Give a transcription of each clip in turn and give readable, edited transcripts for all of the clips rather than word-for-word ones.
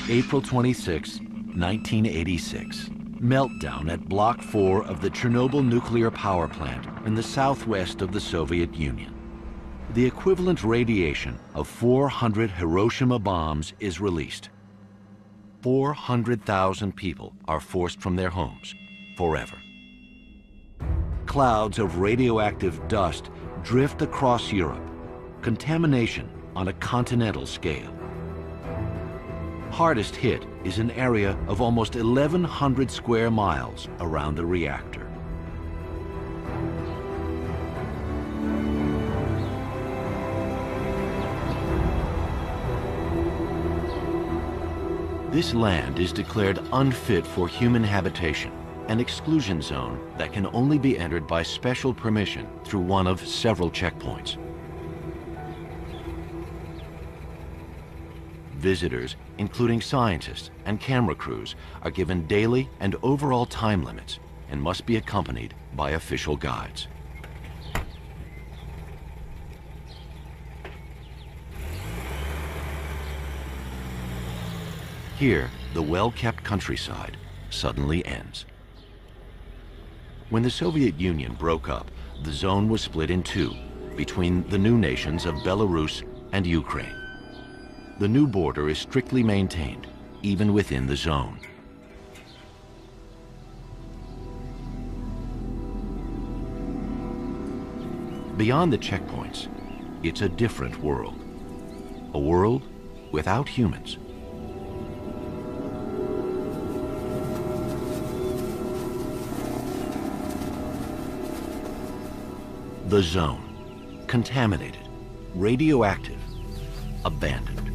April 26, 1986. Meltdown at Block 4 of the Chernobyl nuclear power plant in the southwest of the Soviet Union. The equivalent radiation of 400 Hiroshima bombs is released. 400,000 people are forced from their homes forever. Clouds of radioactive dust drift across Europe. Contamination on a continental scale. Hardest hit is an area of almost 1,100 square miles around the reactor. This land is declared unfit for human habitation, an exclusion zone that can only be entered by special permission through one of several checkpoints. Visitors, including scientists and camera crews, are given daily and overall time limits and must be accompanied by official guides. Here, the well-kept countryside suddenly ends. When the Soviet Union broke up, the zone was split in two between the new nations of Belarus and Ukraine. The new border is strictly maintained, even within the zone. Beyond the checkpoints, it's a different world. A world without humans. The zone, contaminated, radioactive, abandoned.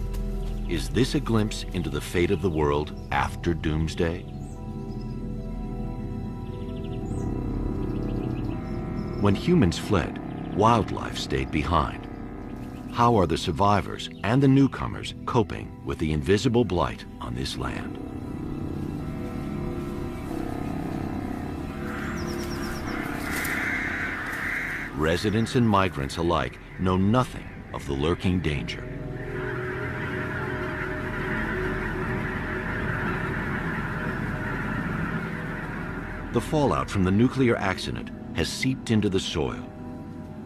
Is this a glimpse into the fate of the world after doomsday? When humans fled, wildlife stayed behind. How are the survivors and the newcomers coping with the invisible blight on this land? Residents and migrants alike know nothing of the lurking danger. The fallout from the nuclear accident has seeped into the soil.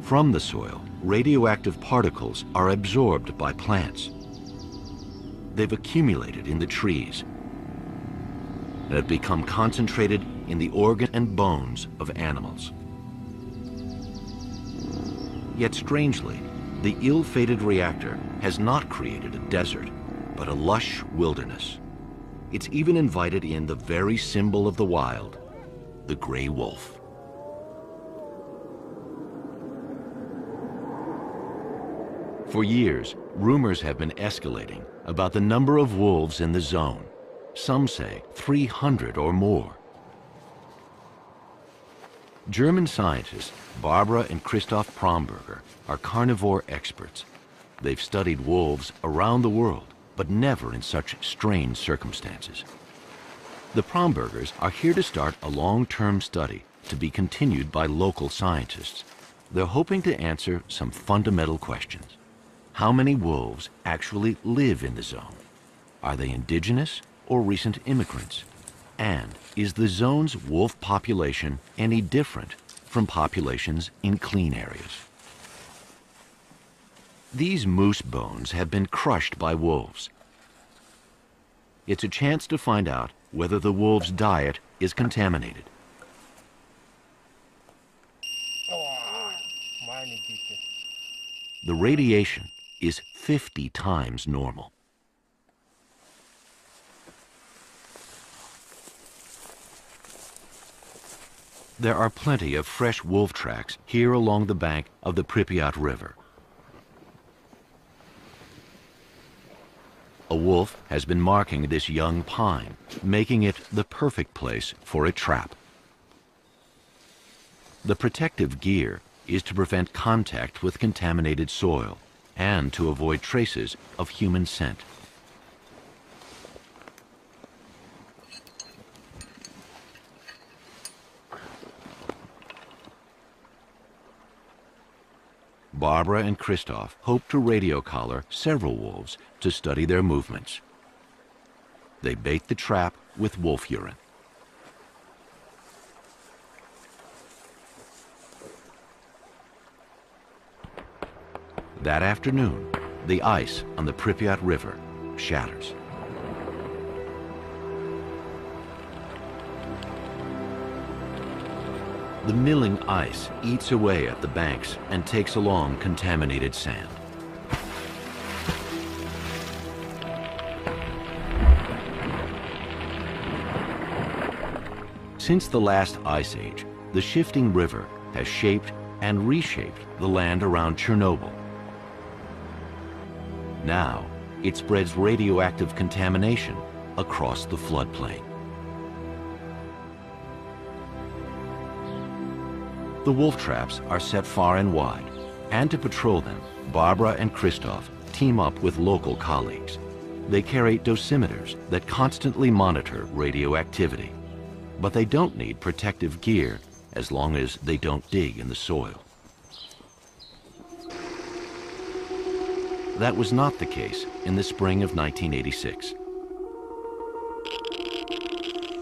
From the soil, radioactive particles are absorbed by plants. They've accumulated in the trees and have become concentrated in the organs and bones of animals. Yet strangely, the ill-fated reactor has not created a desert, but a lush wilderness. It's even invited in the very symbol of the wild, the gray wolf. For years, rumors have been escalating about the number of wolves in the zone. Some say 300 or more. German scientists Barbara and Christoph Promberger are carnivore experts. They've studied wolves around the world, but never in such strange circumstances. The Prombergers are here to start a long-term study to be continued by local scientists. They're hoping to answer some fundamental questions. How many wolves actually live in the zone? Are they indigenous or recent immigrants? And is the zone's wolf population any different from populations in clean areas? These moose bones have been crushed by wolves. It's a chance to find out whether the wolves' diet is contaminated. The radiation is 50 times normal. There are plenty of fresh wolf tracks here along the bank of the Pripyat River. A wolf has been marking this young pine, making it the perfect place for a trap. The protective gear is to prevent contact with contaminated soil and to avoid traces of human scent. Barbara and Christoph hope to radio collar several wolves to study their movements. They bait the trap with wolf urine. That afternoon, the ice on the Pripyat River shatters. The milling ice eats away at the banks and takes along contaminated sand. Since the last ice age, the shifting river has shaped and reshaped the land around Chernobyl. Now, it spreads radioactive contamination across the floodplain. The wolf traps are set far and wide, and to patrol them, Barbara and Christoph team up with local colleagues. They carry dosimeters that constantly monitor radioactivity, but they don't need protective gear as long as they don't dig in the soil. That was not the case in the spring of 1986.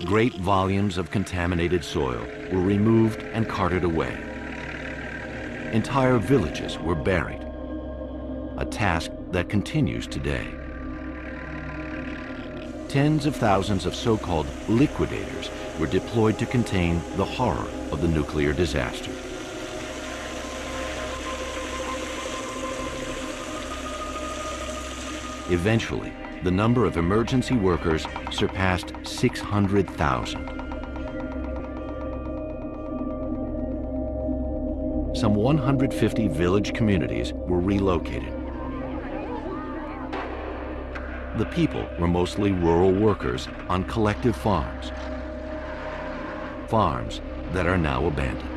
Great volumes of contaminated soil were removed and carted away. Entire villages were buried, a task that continues today. Tens of thousands of so-called liquidators were deployed to contain the horror of the nuclear disaster. Eventually, the number of emergency workers surpassed 600,000. Some 150 village communities were relocated. The people were mostly rural workers on collective farms, farms that are now abandoned.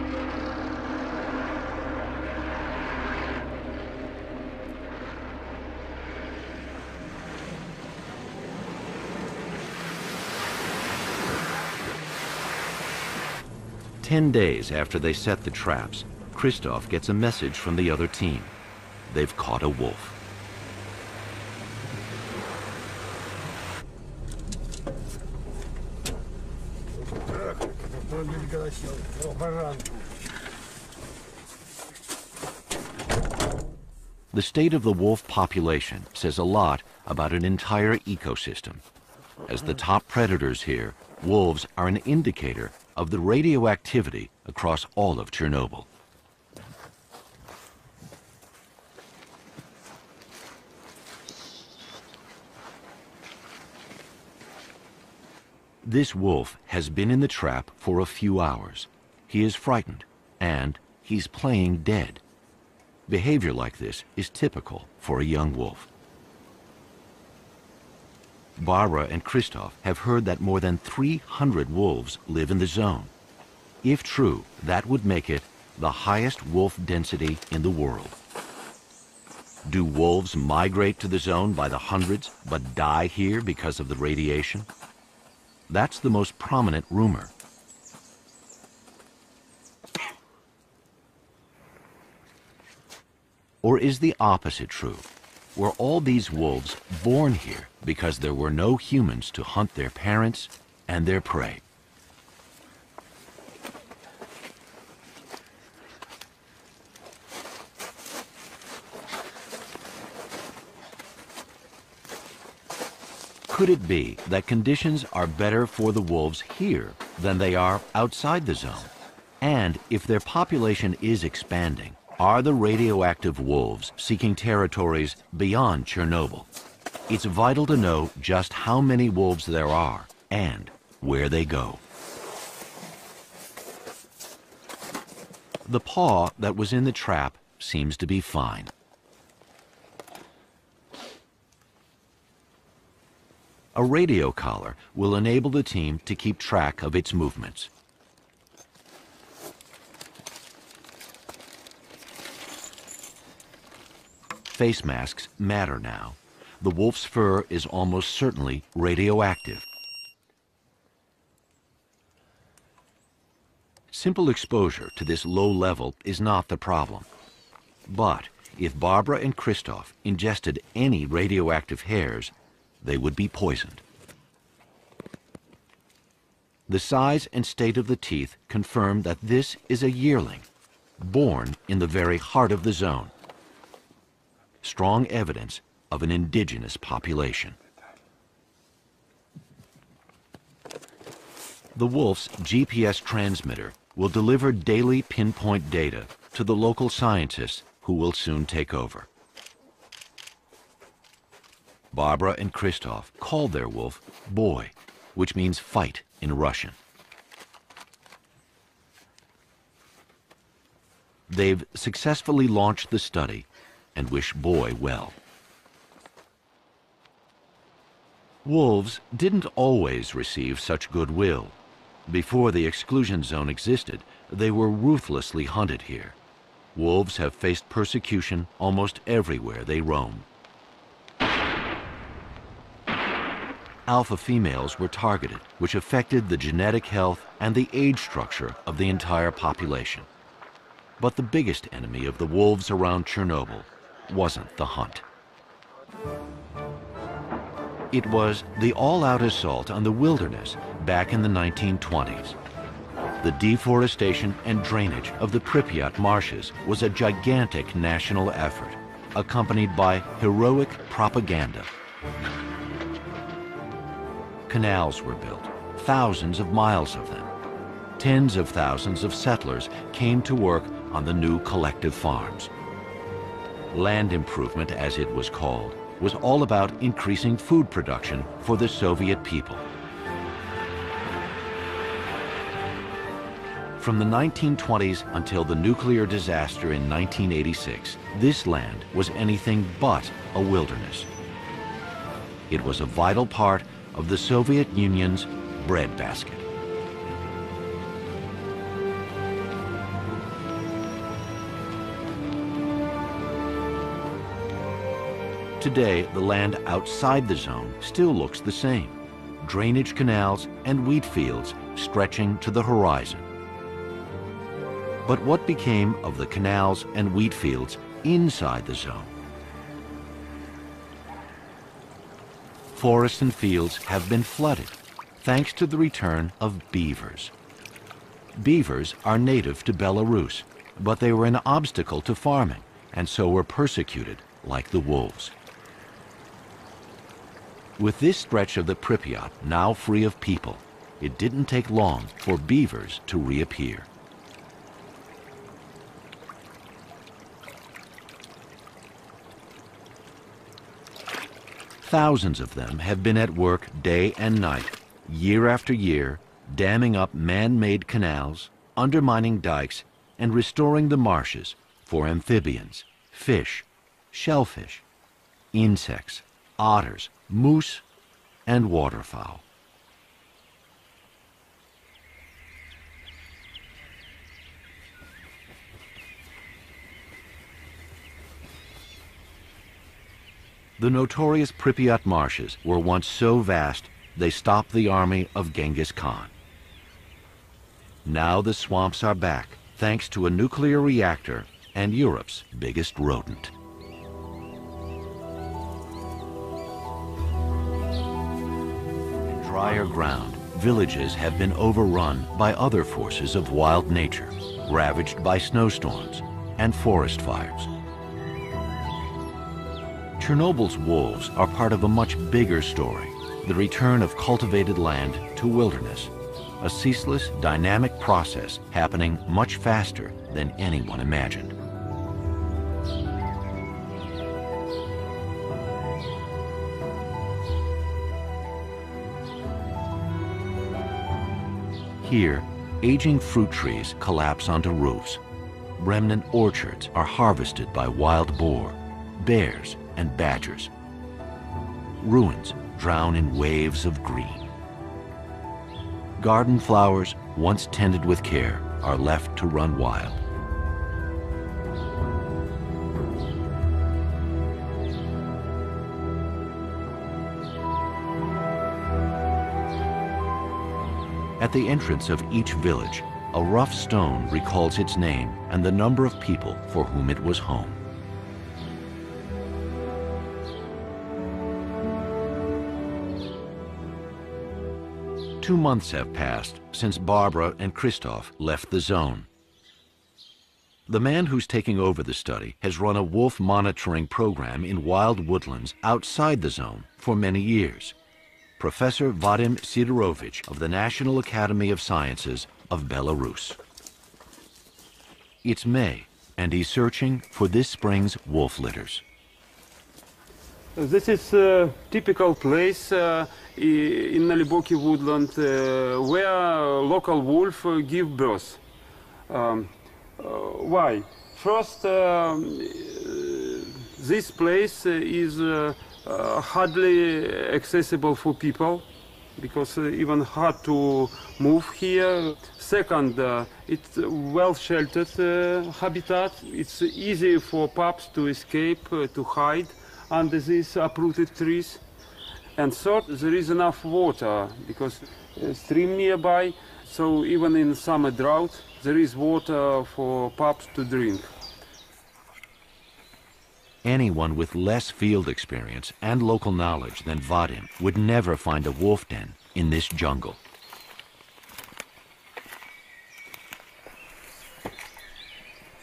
Ten days after they set the traps, Christoph gets a message from the other team. They've caught a wolf. The state of the wolf population says a lot about an entire ecosystem. As the top predators here, wolves are an indicator of the radioactivity across all of Chernobyl. This wolf has been in the trap for a few hours. He is frightened, and he's playing dead. Behavior like this is typical for a young wolf. Barbara and Christoph have heard that more than 300 wolves live in the zone. If true, that would make it the highest wolf density in the world. Do wolves migrate to the zone by the hundreds but die here because of the radiation? That's the most prominent rumor. Or is the opposite true? Were all these wolves born here because there were no humans to hunt their parents and their prey? Could it be that conditions are better for the wolves here than they are outside the zone? And if their population is expanding, are the radioactive wolves seeking territories beyond Chernobyl? It's vital to know just how many wolves there are and where they go. The paw that was in the trap seems to be fine. A radio collar will enable the team to keep track of its movements. Face masks matter now. The wolf's fur is almost certainly radioactive. Simple exposure to this low level is not the problem. But if Barbara and Christoph ingested any radioactive hairs, they would be poisoned. The size and state of the teeth confirm that this is a yearling, born in the very heart of the zone. Strong evidence of an indigenous population. The wolf's GPS transmitter will deliver daily pinpoint data to the local scientists who will soon take over. Barbara and Christoph called their wolf Boy, which means fight in Russian. They've successfully launched the study and wish Boy well. Wolves didn't always receive such goodwill. Before the exclusion zone existed, they were ruthlessly hunted here. Wolves have faced persecution almost everywhere they roam. Alpha females were targeted, which affected the genetic health and the age structure of the entire population. But the biggest enemy of the wolves around Chernobyl wasn't the hunt. It was the all-out assault on the wilderness back in the 1920s. The deforestation and drainage of the Pripyat marshes was a gigantic national effort, accompanied by heroic propaganda. Canals were built, thousands of miles of them. Tens of thousands of settlers came to work on the new collective farms. Land improvement, as it was called, was all about increasing food production for the Soviet people. From the 1920s until the nuclear disaster in 1986, this land was anything but a wilderness. It was a vital part of the Soviet Union's breadbasket. Today, the land outside the zone still looks the same. Drainage canals and wheat fields stretching to the horizon. But what became of the canals and wheat fields inside the zone? Forests and fields have been flooded, thanks to the return of beavers. Beavers are native to Belarus, but they were an obstacle to farming, and so were persecuted like the wolves. With this stretch of the Pripyat now free of people, it didn't take long for beavers to reappear. Thousands of them have been at work day and night, year after year, damming up man-made canals, undermining dikes, and restoring the marshes for amphibians, fish, shellfish, insects, otters, moose, and waterfowl. The notorious Pripyat marshes were once so vast they stopped the army of Genghis Khan. Now the swamps are back, thanks to a nuclear reactor and Europe's biggest rodent. In drier ground, villages have been overrun by other forces of wild nature, ravaged by snowstorms and forest fires. Chernobyl's wolves are part of a much bigger story, the return of cultivated land to wilderness, a ceaseless, dynamic process happening much faster than anyone imagined. Here, aging fruit trees collapse onto roofs. Remnant orchards are harvested by wild boar, bears, and badgers. Ruins drown in waves of green. Garden flowers, once tended with care, are left to run wild. At the entrance of each village, a rough stone recalls its name and the number of people for whom it was home. 2 months have passed since Barbara and Christoph left the zone. The man who's taking over the study has run a wolf monitoring program in wild woodlands outside the zone for many years. Professor Vadim Sidorovich of the National Academy of Sciences of Belarus. It's May, and he's searching for this spring's wolf litters. This is a typical place in Naliboki woodland where local wolf give birth. Why? First, this place is hardly accessible for people because even hard to move here. Second, it's well sheltered habitat. It's easy for pups to escape, to hide under these uprooted trees. And third, there is enough water because a stream nearby, so even in summer drought, there is water for pups to drink. Anyone with less field experience and local knowledge than Vadim would never find a wolf den in this jungle.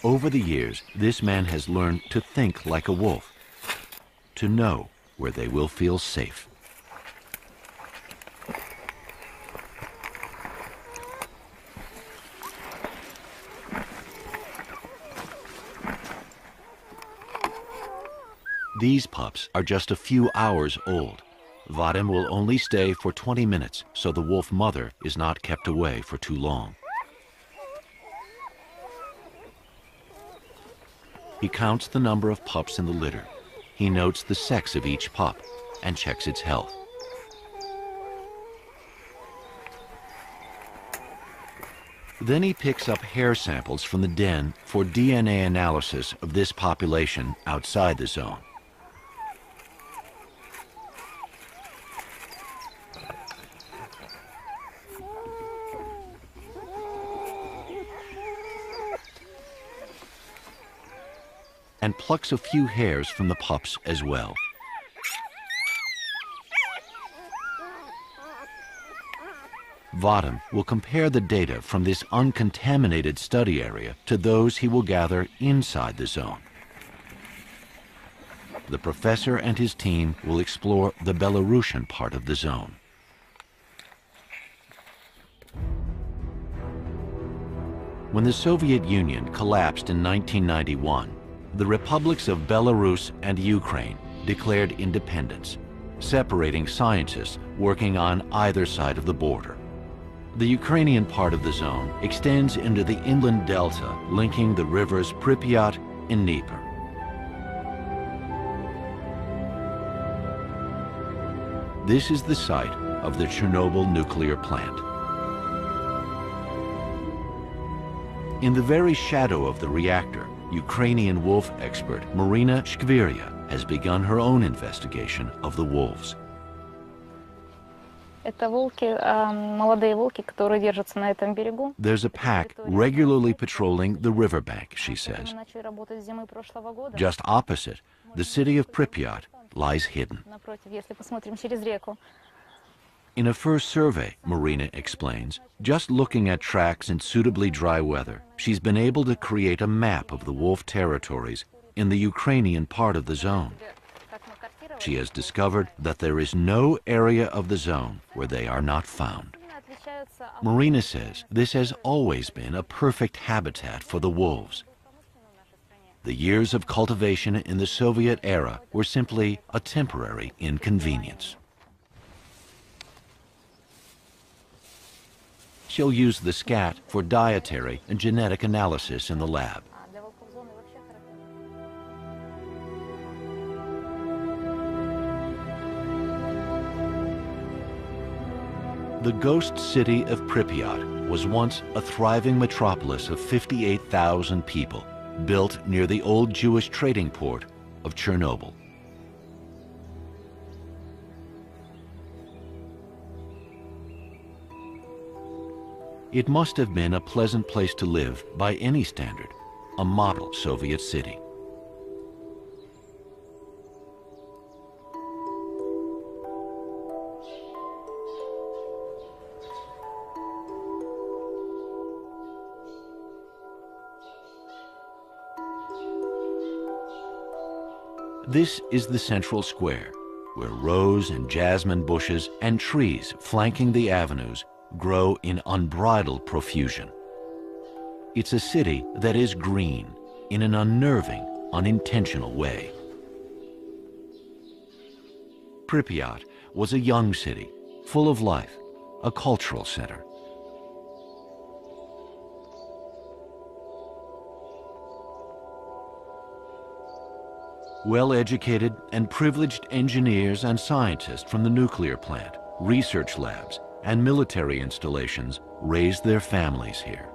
Over the years, this man has learned to think like a wolf, to know where they will feel safe. These pups are just a few hours old. Vadim will only stay for 20 minutes so the wolf mother is not kept away for too long. He counts the number of pups in the litter. He notes the sex of each pup and checks its health. Then he picks up hair samples from the den for DNA analysis of this population outside the zone. And plucks a few hairs from the pups as well. Vadim will compare the data from this uncontaminated study area to those he will gather inside the zone. The professor and his team will explore the Belarusian part of the zone. When the Soviet Union collapsed in 1991, the republics of Belarus and Ukraine declared independence, separating scientists working on either side of the border. The Ukrainian part of the zone extends into the inland delta, linking the rivers Pripyat and Dnieper. This is the site of the Chernobyl nuclear plant. In the very shadow of the reactor, Ukrainian wolf expert Marina Shkvirya has begun her own investigation of the wolves. There's a pack regularly patrolling the riverbank, she says. Just opposite, the city of Pripyat lies hidden. In a first survey, Marina explains, just looking at tracks in suitably dry weather, she's been able to create a map of the wolf territories in the Ukrainian part of the zone. She has discovered that there is no area of the zone where they are not found. Marina says this has always been a perfect habitat for the wolves. The years of cultivation in the Soviet era were simply a temporary inconvenience. She'll use the scat for dietary and genetic analysis in the lab. The ghost city of Pripyat was once a thriving metropolis of 58,000 people, built near the old Jewish trading port of Chernobyl. It must have been a pleasant place to live by any standard, a model Soviet city. This is the central square, where rose and jasmine bushes and trees flanking the avenues grow in unbridled profusion. It's a city that is green in an unnerving, unintentional way. Pripyat was a young city, full of life, a cultural center. Well-educated and privileged engineers and scientists from the nuclear plant, research labs, and military installations raised their families here.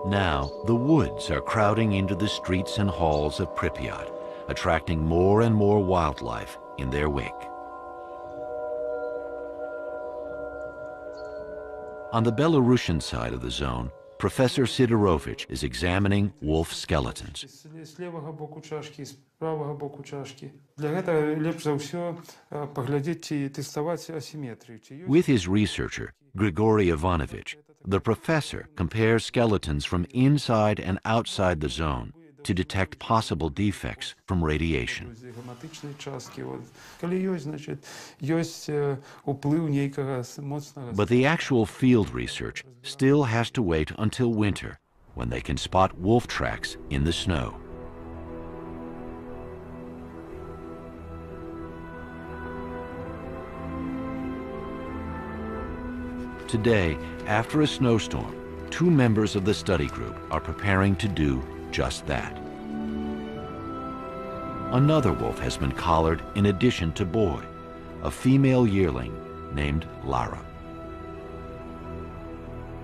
Now, the woods are crowding into the streets and halls of Pripyat, attracting more and more wildlife in their wake. On the Belarusian side of the zone, Professor Sidorovich is examining wolf skeletons. With his researcher, Grigory Ivanovich, the professor compares skeletons from inside and outside the zone to detect possible defects from radiation. But the actual field research still has to wait until winter, when they can spot wolf tracks in the snow. Today, after a snowstorm, 2 members of the study group are preparing to do just that. Another wolf has been collared in addition to Boy, a female yearling named Lara.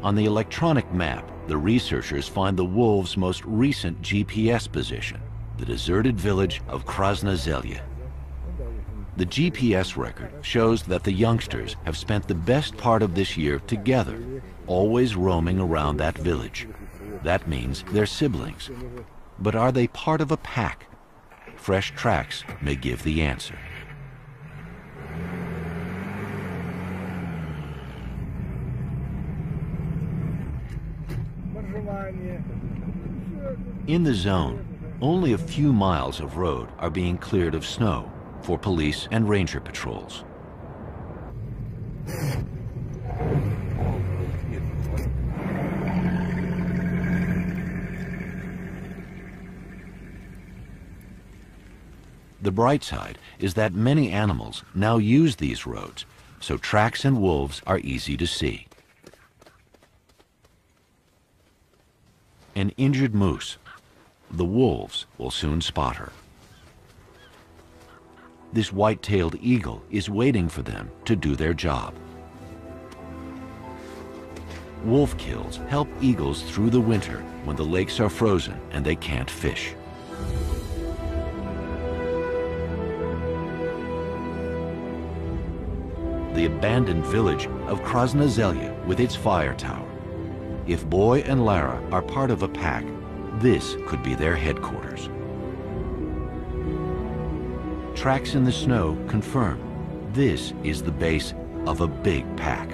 On the electronic map, the researchers find the wolves' most recent GPS position, the deserted village of Krasna Zelya. The GPS record shows that the youngsters have spent the best part of this year together, always roaming around that village. That means they're siblings. But are they part of a pack? Fresh tracks may give the answer. In the zone, only a few miles of road are being cleared of snow for police and ranger patrols. The bright side is that many animals now use these roads, so tracks and wolves are easy to see. An injured moose. The wolves will soon spot her. This white-tailed eagle is waiting for them to do their job. Wolf kills help eagles through the winter when the lakes are frozen and they can't fish. The abandoned village of Krasna Zelya with its fire tower. If Boy and Lara are part of a pack, this could be their headquarters. Tracks in the snow confirm this is the base of a big pack.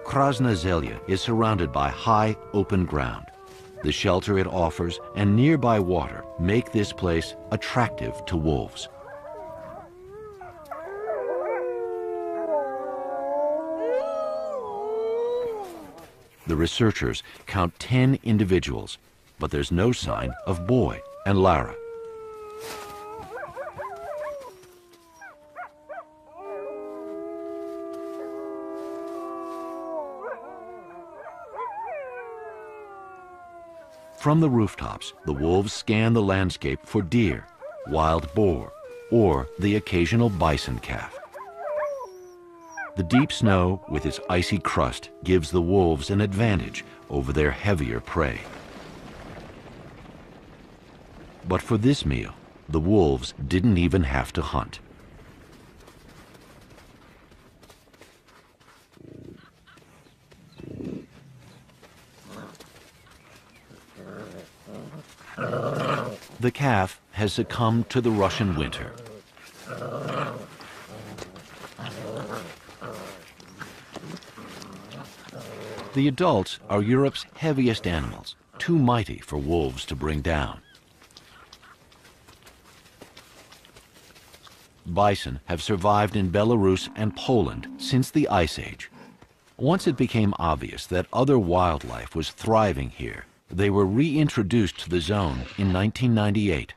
Krasna Zelya is surrounded by high, open ground. The shelter it offers and nearby water make this place attractive to wolves. The researchers count 10 individuals, but there's no sign of Boy and Lara. From the rooftops, the wolves scan the landscape for deer, wild boar, or the occasional bison calf. The deep snow with its icy crust gives the wolves an advantage over their heavier prey. But for this meal, the wolves didn't even have to hunt. The calf has succumbed to the Russian winter. The adults are Europe's heaviest animals, too mighty for wolves to bring down. Bison have survived in Belarus and Poland since the Ice Age. Once it became obvious that other wildlife was thriving here, they were reintroduced to the zone in 1998.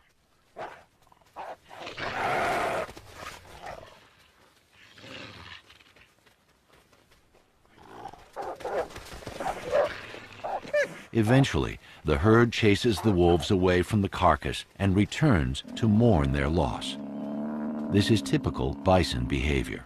Eventually, the herd chases the wolves away from the carcass and returns to mourn their loss. This is typical bison behavior.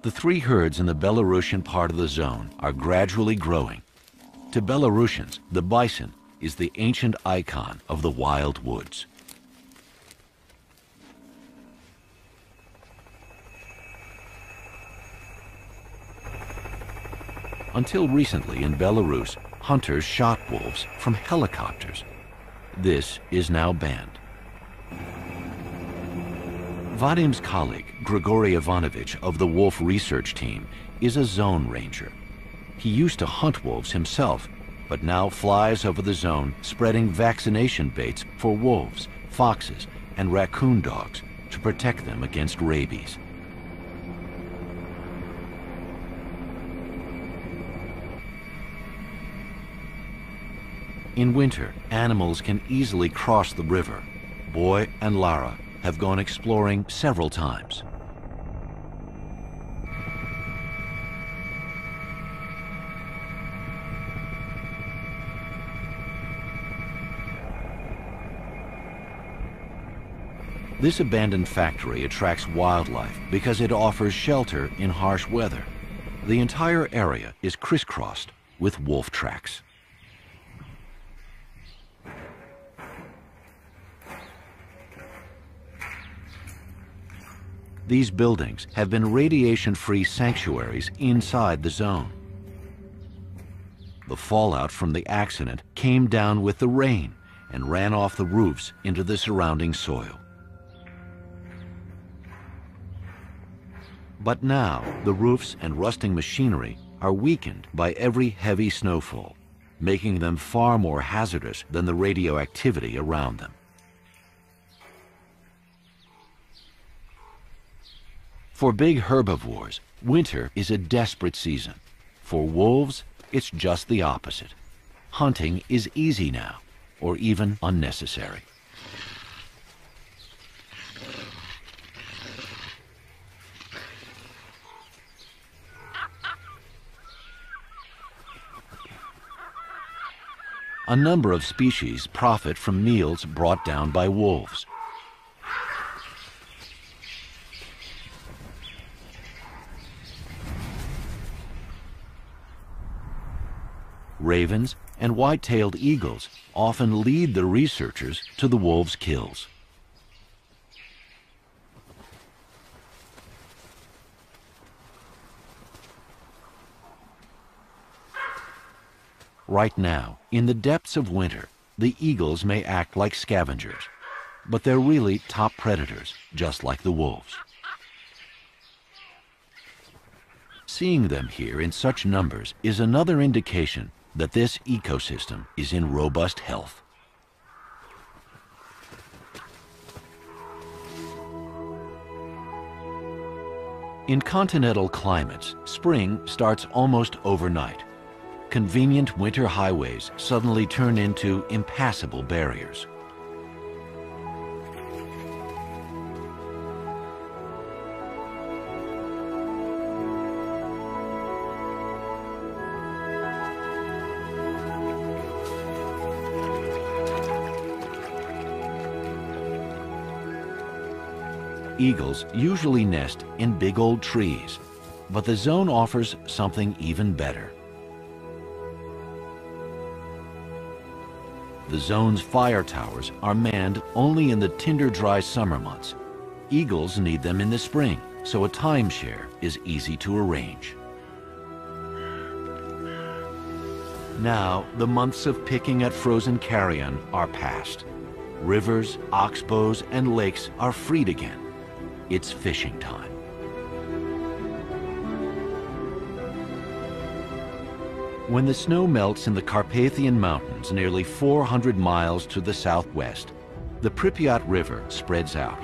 The three herds in the Belarusian part of the zone are gradually growing. To Belarusians, the bison is the ancient icon of the wild woods. Until recently in Belarus, hunters shot wolves from helicopters. This is now banned. Vadim's colleague, Grigory Ivanovich of the wolf research team, is a zone ranger. He used to hunt wolves himself, but now flies over the zone spreading vaccination baits for wolves, foxes, and raccoon dogs to protect them against rabies. In winter, animals can easily cross the river. Boy and Lara have gone exploring several times. This abandoned factory attracts wildlife because it offers shelter in harsh weather. The entire area is crisscrossed with wolf tracks. These buildings have been radiation-free sanctuaries inside the zone. The fallout from the accident came down with the rain and ran off the roofs into the surrounding soil. But now, the roofs and rusting machinery are weakened by every heavy snowfall, making them far more hazardous than the radioactivity around them. For big herbivores, winter is a desperate season. For wolves, it's just the opposite. Hunting is easy now, or even unnecessary. A number of species profit from meals brought down by wolves. Ravens and white-tailed eagles often lead the researchers to the wolves' kills. Right now, in the depths of winter, the eagles may act like scavengers, but they're really top predators, just like the wolves. Seeing them here in such numbers is another indication that this ecosystem is in robust health. In continental climates, spring starts almost overnight. Convenient winter highways suddenly turn into impassable barriers. Eagles usually nest in big old trees, but the zone offers something even better. The zone's fire towers are manned only in the tinder-dry summer months. Eagles need them in the spring, so a timeshare is easy to arrange. Now, the months of picking at frozen carrion are past. Rivers, oxbows, and lakes are freed again. It's fishing time. When the snow melts in the Carpathian Mountains nearly 400 miles to the southwest, the Pripyat River spreads out.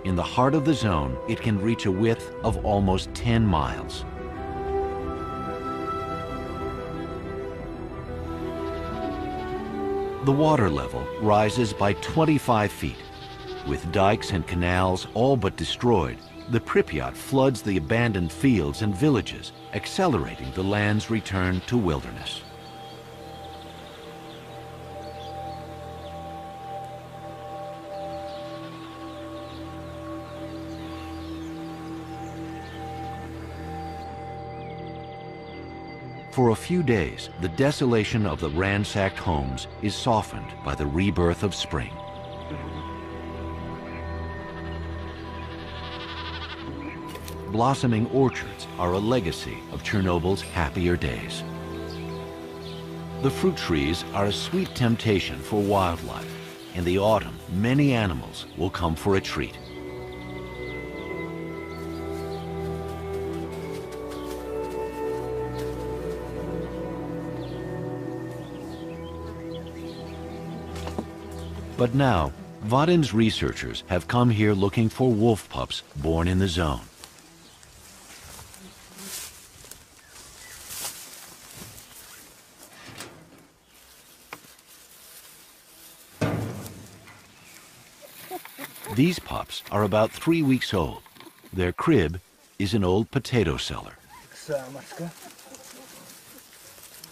In the heart of the zone, it can reach a width of almost 10 miles. The water level rises by 25 feet. With dikes and canals all but destroyed, the Pripyat floods the abandoned fields and villages, accelerating the land's return to wilderness. For a few days, the desolation of the ransacked homes is softened by the rebirth of spring. Blossoming orchards are a legacy of Chernobyl's happier days. The fruit trees are a sweet temptation for wildlife. In the autumn, many animals will come for a treat. But now, Vadim's researchers have come here looking for wolf pups born in the zone. These pups are about 3 weeks old. Their crib is an old potato cellar. Самочка.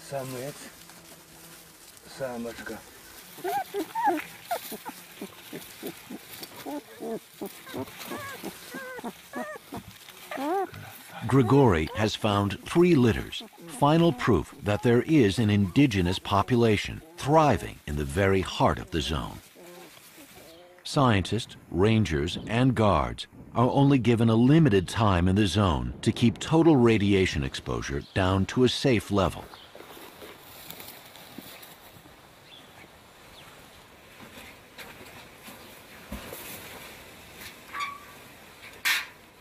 Самец. Самочка. Grigory has found 3 litters, final proof that there is an indigenous population thriving in the very heart of the zone. Scientists, rangers, and guards are only given a limited time in the zone to keep total radiation exposure down to a safe level.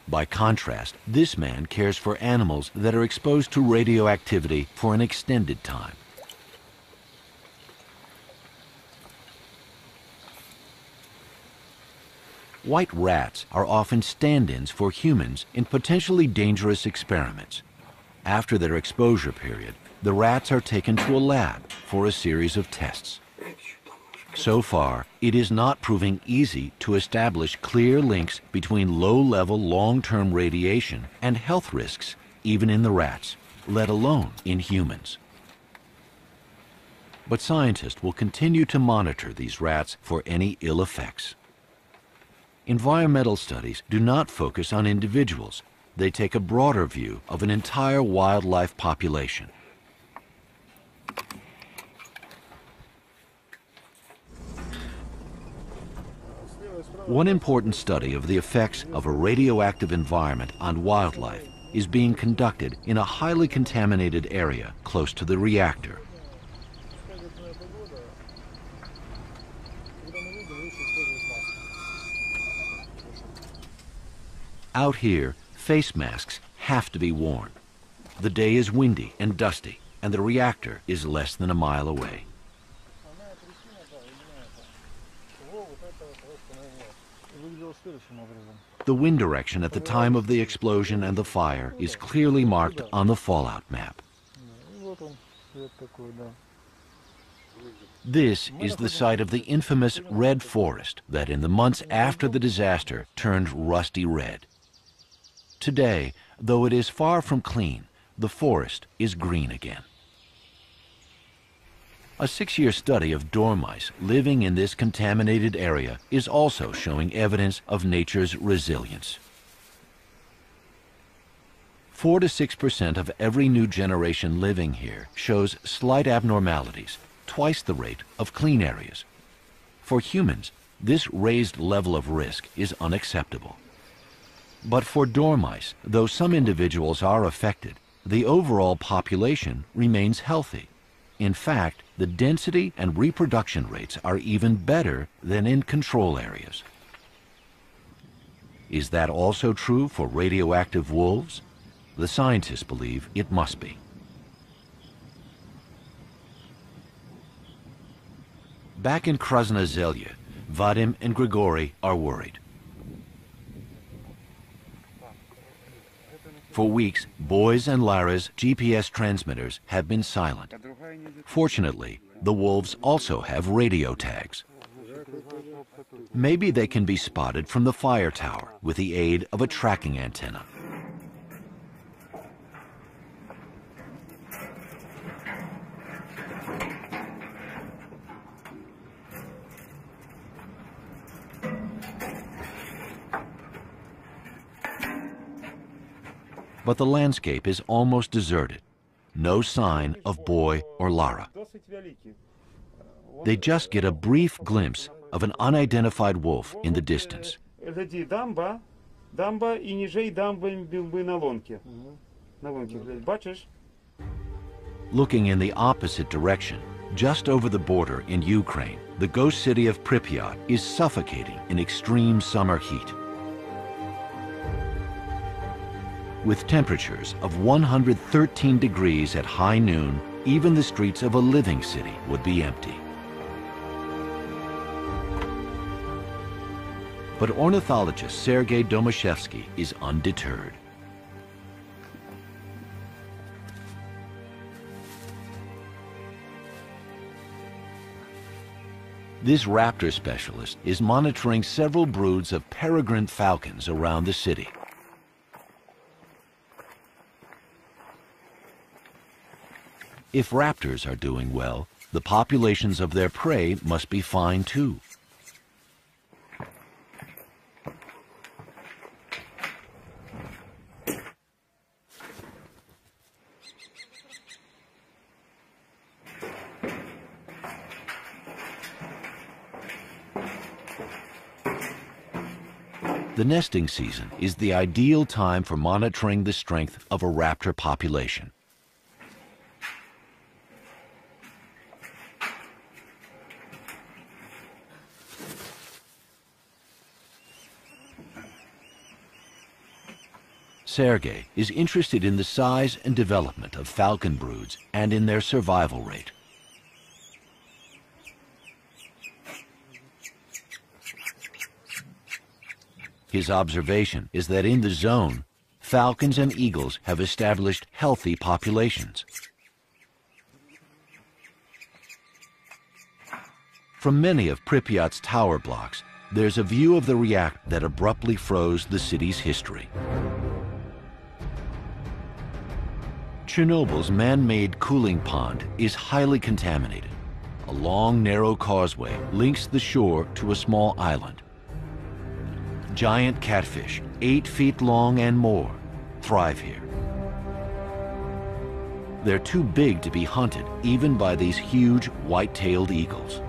By contrast, this man cares for animals that are exposed to radioactivity for an extended time. White rats are often stand-ins for humans in potentially dangerous experiments. After their exposure period, the rats are taken to a lab for a series of tests. So far, it is not proving easy to establish clear links between low-level long-term radiation and health risks, even in the rats, let alone in humans. But scientists will continue to monitor these rats for any ill effects. Environmental studies do not focus on individuals. They take a broader view of an entire wildlife population. One important study of the effects of a radioactive environment on wildlife is being conducted in a highly contaminated area close to the reactor. Out here, face masks have to be worn. The day is windy and dusty, and the reactor is less than a mile away. The wind direction at the time of the explosion and the fire is clearly marked on the fallout map. This is the site of the infamous red forest that in the months after the disaster turned rusty red. Today, though it is far from clean, the forest is green again. A 6-year study of dormice living in this contaminated area is also showing evidence of nature's resilience. 4 to 6% of every new generation living here shows slight abnormalities, twice the rate of clean areas. For humans, this raised level of risk is unacceptable. But for dormice, though some individuals are affected, the overall population remains healthy. In fact, the density and reproduction rates are even better than in control areas. Is that also true for radioactive wolves? The scientists believe it must be. Back in Krasna Zelya, Vadim and Grigory are worried. For weeks, Boy's and Lara's GPS transmitters have been silent. Fortunately, the wolves also have radio tags. Maybe they can be spotted from the fire tower with the aid of a tracking antenna. But the landscape is almost deserted. No sign of Boy or Lara. They just get a brief glimpse of an unidentified wolf in the distance. Looking in the opposite direction, just over the border in Ukraine, the ghost city of Pripyat is suffocating in extreme summer heat. With temperatures of 113 degrees at high noon, even the streets of a living city would be empty. But ornithologist Sergei Domashevsky is undeterred. This raptor specialist is monitoring several broods of peregrine falcons around the city. If raptors are doing well, the populations of their prey must be fine too. The nesting season is the ideal time for monitoring the strength of a raptor population. Sergei is interested in the size and development of falcon broods and in their survival rate. His observation is that in the zone, falcons and eagles have established healthy populations. From many of Pripyat's tower blocks, there's a view of the reactor that abruptly froze the city's history. Chernobyl's man-made cooling pond is highly contaminated. A long, narrow causeway links the shore to a small island. Giant catfish, 8 feet long and more, thrive here. They're too big to be hunted even by these huge white-tailed eagles.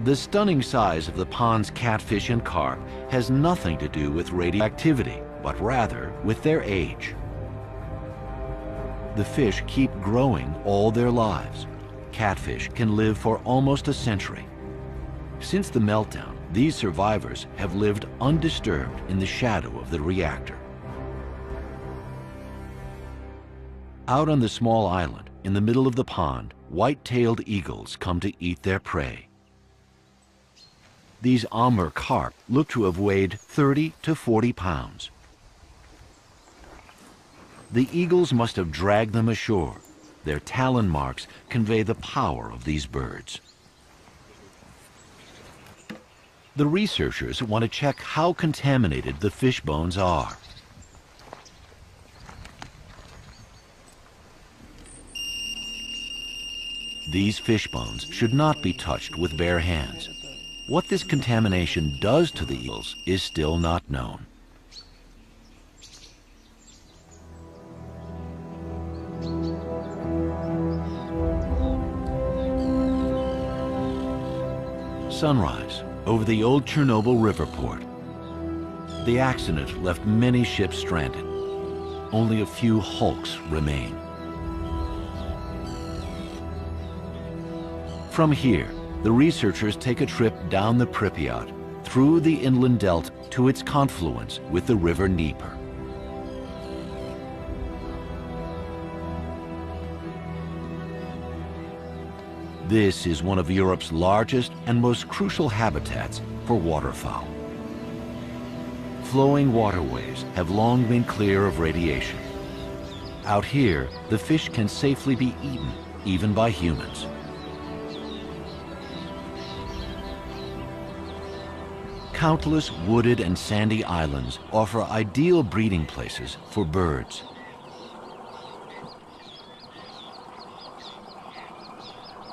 The stunning size of the pond's catfish and carp has nothing to do with radioactivity, but rather with their age. The fish keep growing all their lives. Catfish can live for almost a century. Since the meltdown, these survivors have lived undisturbed in the shadow of the reactor. Out on the small island, in the middle of the pond, white-tailed eagles come to eat their prey. These Amur carp look to have weighed 30 to 40 pounds. The eagles must have dragged them ashore. Their talon marks convey the power of these birds. The researchers want to check how contaminated the fish bones are. These fish bones should not be touched with bare hands. What this contamination does to the eels is still not known. Sunrise over the old Chernobyl river port. The accident left many ships stranded. Only a few hulks remain. From here, the researchers take a trip down the Pripyat, through the inland delta to its confluence with the river Dnieper. This is one of Europe's largest and most crucial habitats for waterfowl. Flowing waterways have long been clear of radiation. Out here, the fish can safely be eaten, even by humans. Countless wooded and sandy islands offer ideal breeding places for birds.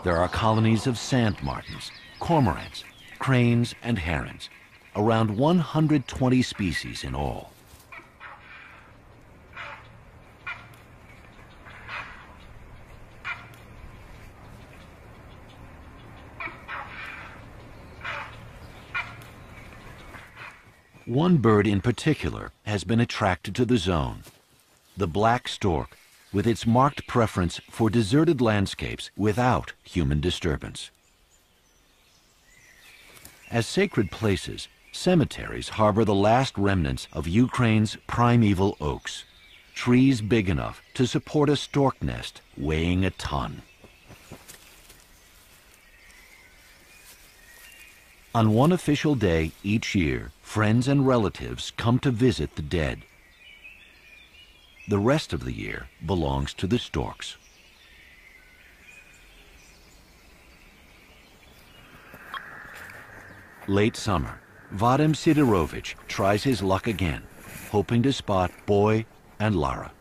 There are colonies of sand martins, cormorants, cranes, and herons, around 120 species in all. One bird in particular has been attracted to the zone, the black stork, with its marked preference for deserted landscapes without human disturbance. As sacred places, cemeteries harbor the last remnants of Ukraine's primeval oaks, trees big enough to support a stork nest weighing a ton. On one official day each year, friends and relatives come to visit the dead. The rest of the year belongs to the storks. Late summer, Vadim Sidorovich tries his luck again, hoping to spot Boy and Lara.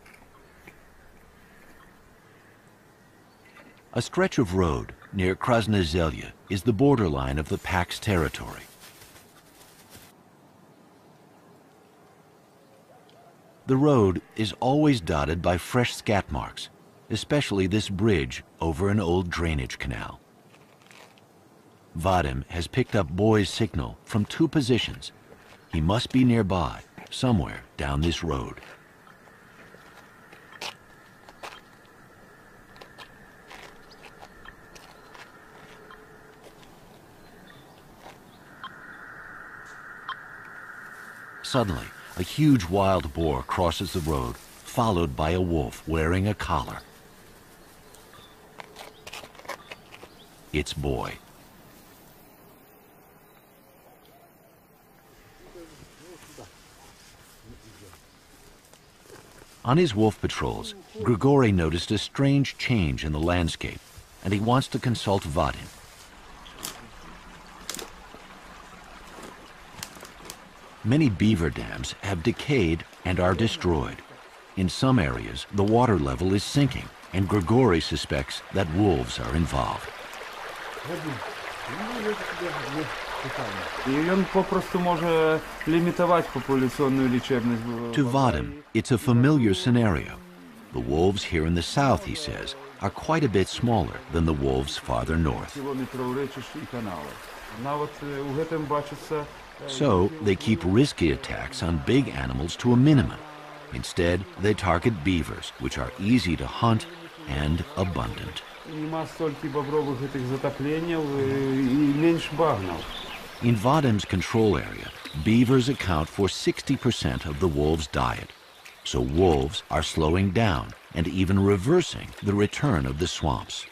A stretch of road near Krasnozelye is the borderline of the Pax territory. The road is always dotted by fresh scat marks, especially this bridge over an old drainage canal. Vadim has picked up Boy's signal from two positions. He must be nearby, somewhere down this road. Suddenly, a huge wild boar crosses the road, followed by a wolf wearing a collar. It's Boy. On his wolf patrols, Grigory noticed a strange change in the landscape, and he wants to consult Vadim. Many beaver dams have decayed and are destroyed. In some areas, the water level is sinking, and Grigory suspects that wolves are involved. To Vadim, it's a familiar scenario. The wolves here in the south, he says, are quite a bit smaller than the wolves farther north. So they keep risky attacks on big animals to a minimum. Instead, they target beavers, which are easy to hunt and abundant. In Vadim's control area, beavers account for 60% of the wolves' diet. So wolves are slowing down and even reversing the return of the swamps.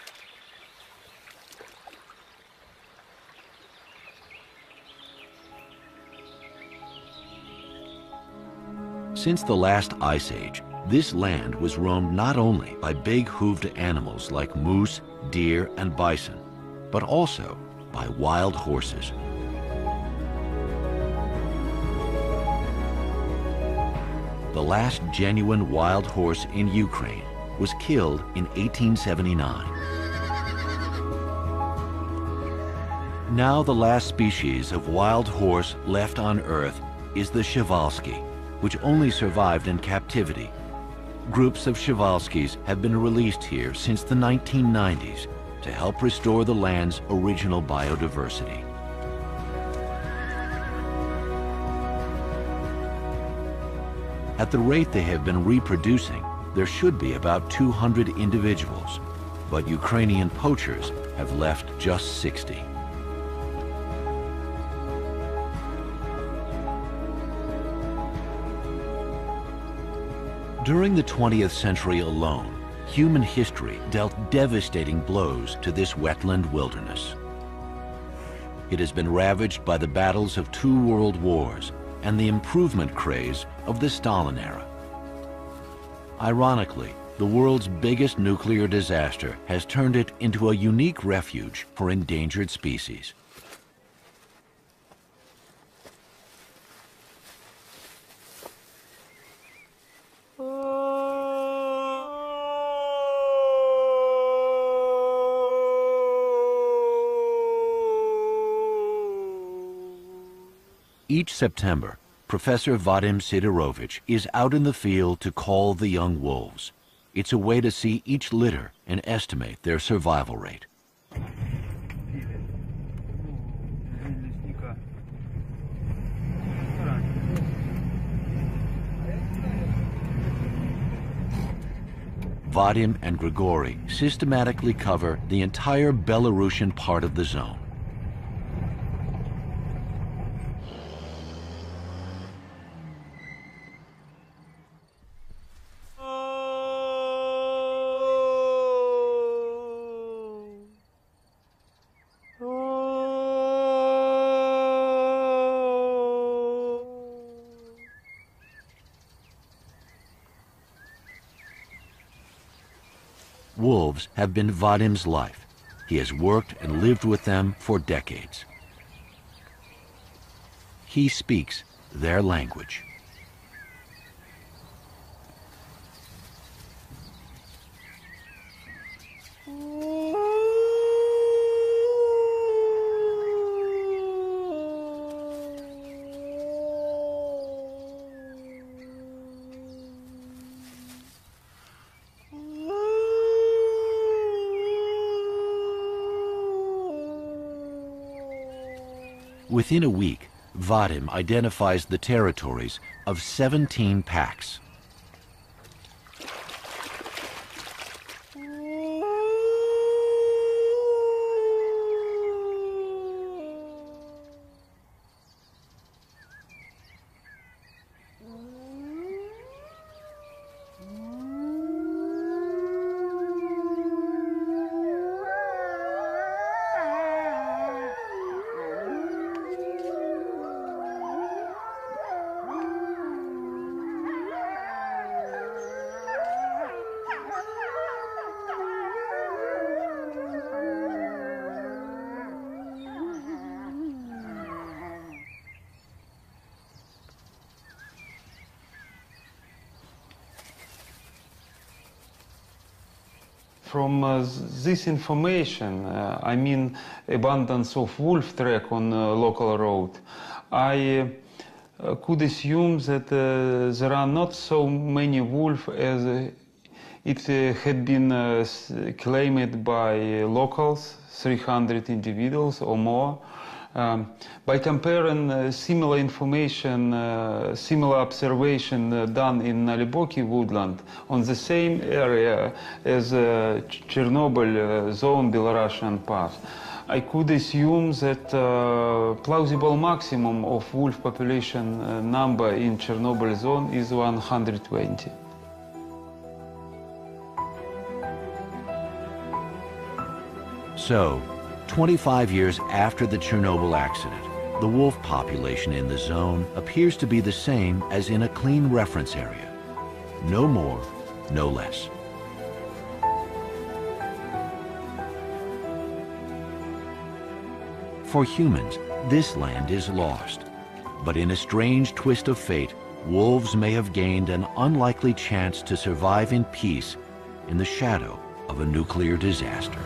Since the last ice age, this land was roamed not only by big hooved animals like moose, deer, and bison, but also by wild horses. The last genuine wild horse in Ukraine was killed in 1879. Now the last species of wild horse left on Earth is the Przewalski, which only survived in captivity. Groups of Przewalskis have been released here since the 1990s to help restore the land's original biodiversity. At the rate they have been reproducing, there should be about 200 individuals, but Ukrainian poachers have left just 60. During the 20th century alone, human history dealt devastating blows to this wetland wilderness. It has been ravaged by the battles of 2 world wars and the improvement craze of the Stalin era. Ironically, the world's biggest nuclear disaster has turned it into a unique refuge for endangered species. Each September, Professor Vadim Sidorovich is out in the field to call the young wolves. It's a way to see each litter and estimate their survival rate. Vadim and Grigory systematically cover the entire Belarusian part of the zone. Wolves have been Vadim's life. He has worked and lived with them for decades. He speaks their language. Within a week, Vadim identifies the territories of 17 packs. From this information, I mean abundance of wolf track on local road, I could assume that there are not so many wolves as it had been claimed by locals, 300 individuals or more. By comparing similar information, similar observation done in Naliboki woodland on the same area as Chernobyl zone, Belarusian part, I could assume that plausible maximum of wolf population number in Chernobyl zone is 120. So, 25 years after the Chernobyl accident, the wolf population in the zone appears to be the same as in a clean reference area. No more, no less. For humans, this land is lost. But in a strange twist of fate, wolves may have gained an unlikely chance to survive in peace in the shadow of a nuclear disaster.